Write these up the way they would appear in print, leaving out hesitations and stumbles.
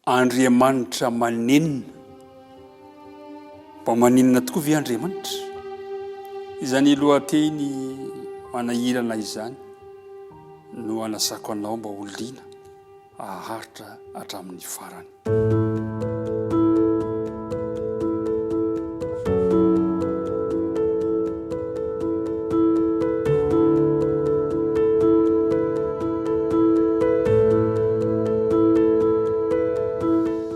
Andriamanitra manenina. Mba maninona tokoa ve Andriamanitra? Izany lohateny manahirana izany no anasako anao mba ho liana haharitra hatramin'ny farany.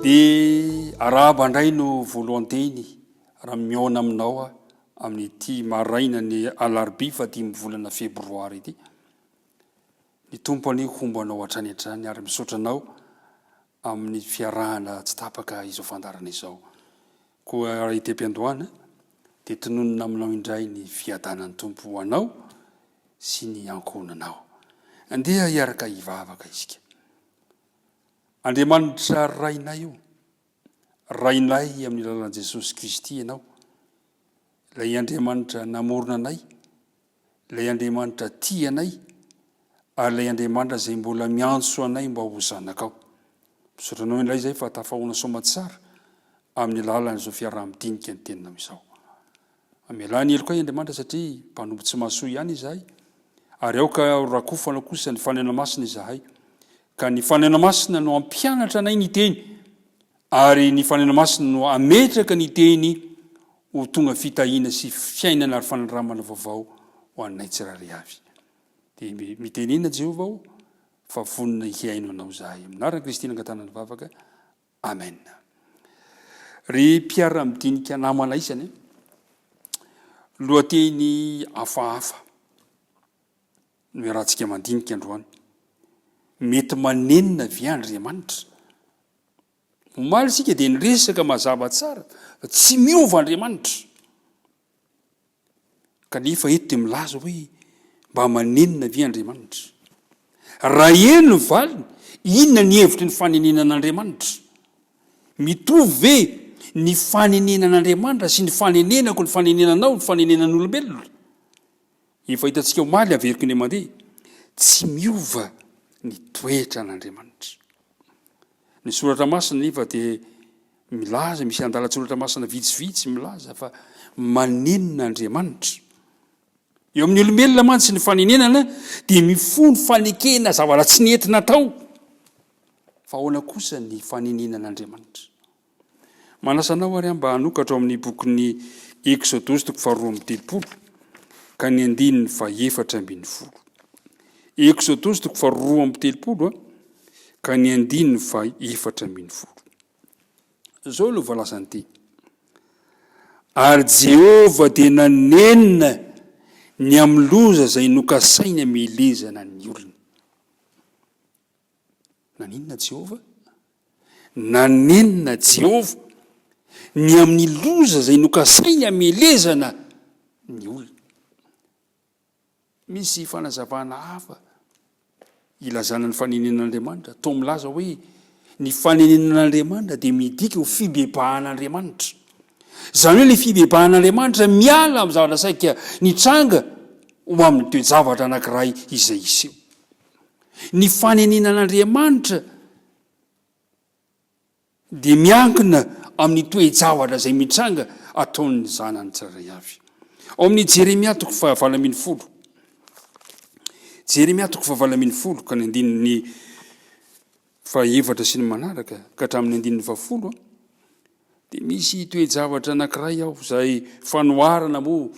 Dia arahaba indray no voalohanteny raha miona aminao amin'ny ty maraina ny alarobia dimy volana febroary ity. Ny tompony hombanao hatrany hatrany ary misotranao amin'ny fiarahana tsy tapaka izao fandarana izao. Koa raha item-piandohana dia tononona aminao indray ny fiadanan'ny tompo ho anao sy ny ankonanao. Andeha hiaraka hivavaka isika. Andriamanitra rainay io, rainay amin'ny lalan'i Jesosy Kristy ianao. Ilay Andriamanitra namorona anay, ilay Andriamanitra tia anay, ary ilay Andriamanitra izay mbola miantso anay mba ho zanakao. Misotranao indray izay fa tafahoana soamatsara amin'ny lalan'izao fiaraha-midinika ny teninao izao. Amelany elo koa Andriamanitra satria mpanompo tsy mahasoa ihany izahay, ary aoka rakofana kosa ny fanena masina izahay. Ka ny fanena masina no ampianatra anay ny teny, ary ny fanena masina no ametraka ny teny ho tonga fitahiana sy fiainana ary fanaramana vaovao ho anay tsirairay avy. Dia mitenena Jehovah ho fa vonona hiaino anao zahay. Amin'arana Kristy nangatana ny vavaka. Amen. Ry mpiara-midinika namana isany, lohateny hafahafa no iarahantsika mandinika androany. Mety manenina ve Andriamanitra? Omaly isika dia niresaka mazava tsara fa tsy miova Andriamanitra. Kanefa eto dia milaza hoe mba manenina ve Andriamanitra? Raha eny ny valiny, inona ny hevitry ny fanenenan'Andriamanitra? Mitovy ve ny fanenenan'Andriamanitra sy ny fanenenako, ny fanenenanao, ny fanenenan'olombelona? Efa hitantsika omaly averiko ny mandeha, tsy miova ny toetra n'Andriamanitra. Ny soratra masina nefa dia milaza, misy andalan-tsoratra masina vitsivitsy milaza fa manenina Andriamanitra. Eo amin'ny olombelona mantsy ny fanenenana dia mifono fanekena zavatra tsy nentina tao. Fa ahoana kosa ny fanenenan'Andriamanitra? Manasanao ary mba hanokatra ao amin'ny bokin'ny Exodosy 2:30 ka ny 4:4. Exodosy 2:30 ka ny 4:4. Zao no voalazany ity. Ary Jehova dia nanenina ny amin'ny loza izay nokasainy hamelezana ny olona. Nanenina Jehova? Nanenina Jehova ny amin'ny loza izay nokasainy hamelezana ny olona. Misy fanazavana hafa ilazana ny fanenenan'Andriamanitra. Toa milaza hoe ny fanenenan'Andriamanitra dia midika ho fibebahan'Andriamanitra. Izany hoe ilay fibebahan'Andriamanitra miala amin'ny zavatra saika nitranga ho amin'ny toe-javatra anankiray izay iseho. Ny fanenenan'Andriamanitra dia miankina amin'ny toe-javatra izay mitranga ataon'ny zanany tsirairay avy. Ao amin'ny Jeremia 9:10. Jeremia 9:10 ka ny 4 sy ny manaraka ka hatramin'ny 10 dia misy toe-javatra anankiray ao izay fanoharana moa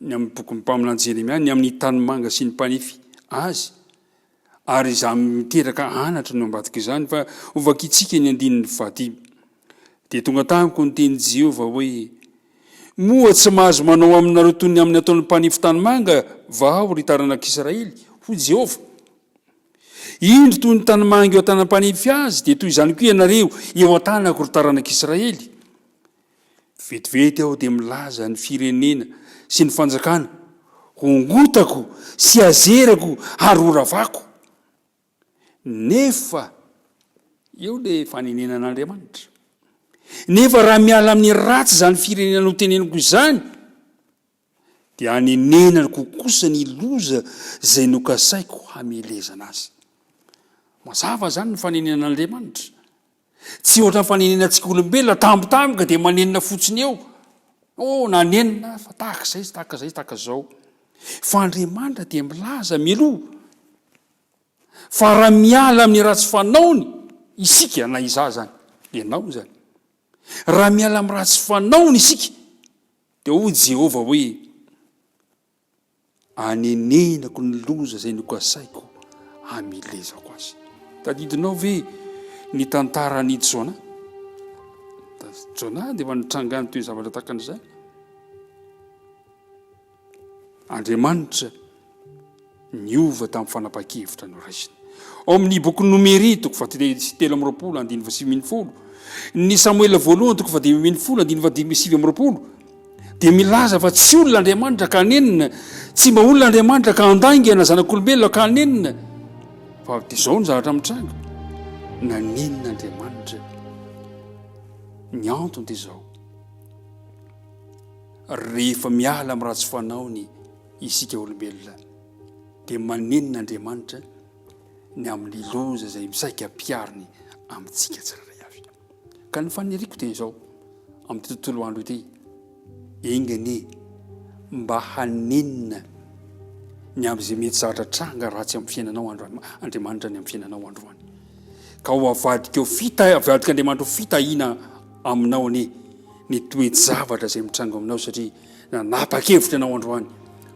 ny amin'ny boky mpaminany Jeremia ny amin'ny tanimanga sy ny mpanefy azy, ary izaho miteraka anatra no ambadika izany fa ovakitsika ny 5. Dia tonga tamiko ny teny Jehova hoe moa tsy mahazo manao aminareo toy ny amin'ny ataon'ny mpanefy tanimanga vao ry taranak'Israely ho Jehova. Indro toy ny tanimanga eo an-tanam-panefy azy dia toy izany koa ianareo eo an-tanako ry taranak'Israely. Vetivety aho dia milaza ny firenena sy ny fanjakana, hongotako sy azerako ary horavako. Nefa eo ilay fanenenan'Andriamanitra. Nefa raha miala amin'ny ratsy izany firenena ho teneniko izany dia hanenenako kosa ny loza izay nokasaiko hamelezana azy. Mazava zany ny fanenenan'Andriamanitra. tsy ohatra ny fanenenantsika olombelona tampotampoka dia manenina fotsiny eo nanenina fa tahaka izay tahaka izay tahaka zao fa Andriamanitra dia milaza miloha fa raha miala amin'ny ratsy fanaony isika na iza zany ianao zany raha miala amin'ny ratsy fanaony isika dia hoy Jehovah hoe anenenako ny loza izay nokasaiko hamilezako azy. Tadidinao ve ny tantaran'i Jona? Jona dia efa nitrangany toy zavatra takan'izay. Andriamanitra niova tamin'ny fanapa-kevitra noraisiny. Ao amin'ny boky Nomery toko 7:20 ny Samuela voalohany toko 5:7 dia milaza fa tsy olona Andriamanitra ka anenina, tsy mba olona Andriamanitra ka andaingana zanak'olombelona ka anenina, fa dia izao ny zavatra mitranga nanenina Andriamanitra. Ny antony dia izao, rehefa miala amin'ny ratsy fanaony isika olombelona dia manenina Andriamanitra ny amin'ny loza izay misaika ampiariny amintsika tsirairay avy. Ka ny faniriako dia izao amin'ny tontolo andro ity, engany mba hanenina ny amin'izay mety zavatra tranga ratsy amin'ny fiainanao Andriamanitra ny amin'ny fiainanao androany, ka ho avadika Andriamanitra ho fitahiana aminao ny toe-javatra izay mitranga aminao, satria nanapa-kevitra ianao androany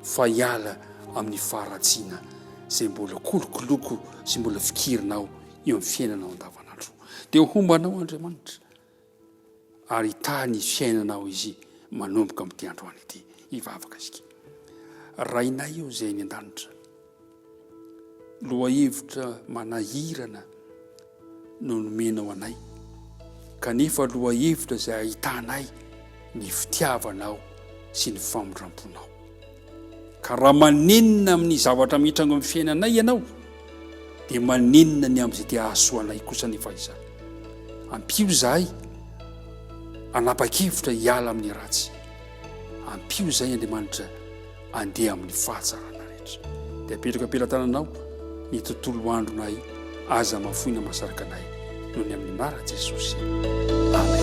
fa hiala amin'ny faharatsiana izay mbola kolokoloko sy mbola fikirinao eo amin'ny fiainanao andavanandro. Dia hombanao Andriamanitra ary tany fiainanao izy manomboka amin'ity androany ity hivavaka isika. Rainay eo izay ny an-danitra, loha hevitra manahirana no nomenao anay, kanefa loha hevitra izay ahitanay ny fitiavanao sy ny famondramponao. Ka raha manenina amin'ny zavatra mitranga amin'ny fiainanay ianao dia manenina ny amin'izay dia ahasoanay kosa nefa izany. Ampio izahay anapa-kevitra hiala amin'ny ratsy, ampio izay Andriamanitra andeha amin'ny fahatsarana rehetra. Dia apetraka am-pelantananao ny tontolo andronay, aza mafoina masaraka anay noho ny amin'ny anara Jesosy. Amen.